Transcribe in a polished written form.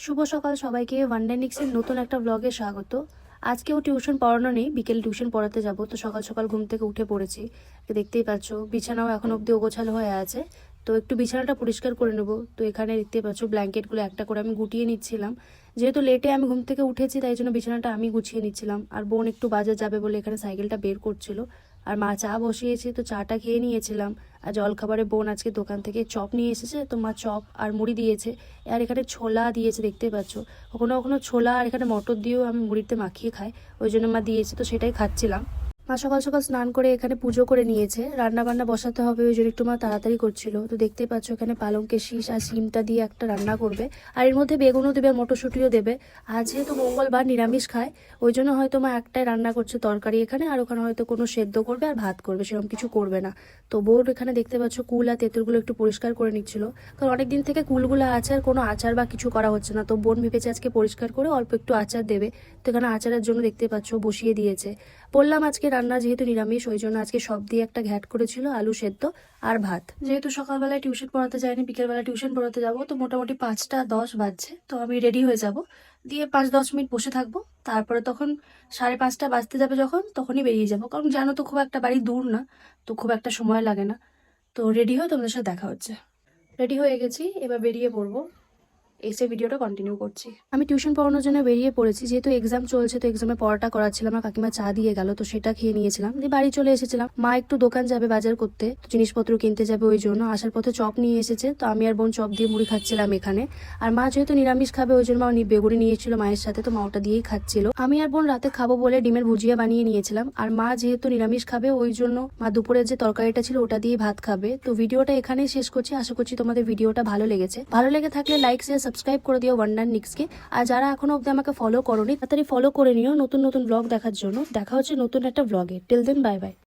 শুভ সকাল সবাইকে। ওয়ান্ডারনিক্সের নতুন একটা ব্লগে স্বাগত। আজকেও টিউশন পড়ানো নেই, বিকেল টিউশন পড়াতে যাব। তো সকাল সকাল ঘুম থেকে উঠে পড়েছি, দেখতেই পাচ্ছ বিছানাও এখন অবধি ওগোছালো হয়ে আছে। তো একটু বিছানাটা পরিষ্কার করে নেবো। তো এখানে দেখতেই পাচ্ছ ব্ল্যাঙ্কেটগুলো একটা করে আমি গুটিয়ে নিচ্ছিলাম। যেহেতু লেটে আমি ঘুম থেকে উঠেছি তাই জন্য বিছানাটা আমি গুছিয়ে নিচ্ছিলাম। আর বোন একটু বাজার যাবে বলে এখানে সাইকেলটা বের করছিল। আর মা চা বসিয়েছে, তো চাটা খেয়ে নিয়েছিলাম। আর জলখাবারে বোন আজকে দোকান থেকে চপ নিয়ে এসেছে, তো মা চপ আর মুড়ি দিয়েছে। আর এখানে ছোলা দিয়েছে, দেখতে পাচ্ছ। কখনো কখনো ছোলা আর এখানে মটর দিয়েও আমি মুড়িতে মাখিয়ে খাই, ওই জন্য মা দিয়েছে, তো সেটাই খাচ্ছিলাম। মা সকাল সকাল স্নান করে এখানে পুজো করে নিয়েছে। রান্না বান্না বসাতে হবে, ওই জন্য একটু মা তাড়াতাড়ি করছিল। তো দেখতে পাচ্ছ এখানে পালংকের শীষ আর সিমটা দিয়ে একটা রান্না করবে। আর এর মধ্যে বেগুনও দেবে, মটরশুঁটিও দেবে। আজ যেহেতু মঙ্গলবার নিরামিষ খায়, ওই জন্য হয়তো মা একটাই রান্না করছে তরকারি এখানে, আর ওখানে হয়তো কোনো সেদ্ধ করবে আর ভাত করবে, সেরকম কিছু করবে না। তো বোন এখানে দেখতে পাচ্ছ কুল আর তেঁতুলগুলো একটু পরিষ্কার করে নিচ্ছিল, কারণ অনেকদিন থেকে কুলগুলো আছে আর কোনো আচার বা কিছু করা হচ্ছে না। তো বোন ভেবেছে আজকে পরিষ্কার করে অল্প একটু আচার দেবে। তো এখানে আচারের জন্য দেখতে পাচ্ছ বসিয়ে দিয়েছে। বললাম আজকে রান্না যেহেতু নিরামিষ, ওই জন্য আজকে সব দিয়ে একটা ঘ্যাট করেছিল, আলু সেদ্ধ আর ভাত। যেহেতু সকালবেলায় টিউশন পড়াতে যায়নি, বিকেলবেলা টিউশন পড়াতে যাবো, তো মোটামুটি 5টা 10 বাজছে। তো আমি রেডি হয়ে যাব, দিয়ে 5-10 মিনিট বসে থাকবো। তারপরে তখন 5:30 বাজতে যাবে যখন, তখনই বেরিয়ে যাবো, কারণ জানো তো খুব একটা বাড়ি দূর না, তো খুব একটা সময় লাগে না। তো রেডি হয়ে তোমাদের সাথে দেখা হচ্ছে। রেডি হয়ে গেছি, এবার বেরিয়ে পড়বো। এসে ভিডিওটা কন্টিনিউ করছি। আমি টিউশন পড়ানোর জন্য বেরিয়ে পড়েছি, যেহেতু এক্সাম চলছে, তো এক্সামে পড়াটা করাচ্ছিলাম। আমার কাকিমা চা দিয়ে গেল, তো সেটা খেয়ে নিয়েছিলাম, দিয়ে বাড়ি চলে এসেছিলাম। মা একটু দোকান যাবে বাজার করতে, তো জিনিসপত্র কিনতে যাবে, ওই জন্য আসার পথে চপ নিয়ে এসেছে। তো আমি আর বোন চপ দিয়ে মুড়ি খাচ্ছিলাম এখানে। আর মা যেহেতু নিরামিষ খাবে, ওই জন্য মা বেগুনি নিয়েছিল মায়ের সাথে, তো মা ওটা দিয়েই খাচ্ছিল। আমি আর বোন রাতে খাবো বলে ডিমের ভুজিয়া বানিয়ে নিয়েছিলাম। আর মা যেহেতু নিরামিষ খাবে, ওই জন্য মা দুপুরের যে তরকারিটা ছিল ওটা দিয়ে ভাত খাবে। তো ভিডিওটা এখানেই শেষ করছি। আশা করছি তোমাদের ভিডিওটা ভালো লেগেছে। ভালো লেগে থাকলে লাইক শেয়ার সাবস্ক্রাইব করে দিও ওয়ান্ডারনিক্সকে। আর যারা এখনো অব্দি আমাকে ফলো করোনি, তাড়াতাড়ি ফলো করে নিও নতুন নতুন ব্লগ দেখার জন্য। দেখা হচ্ছে নতুন একটা ব্লগে। Till then, bye by.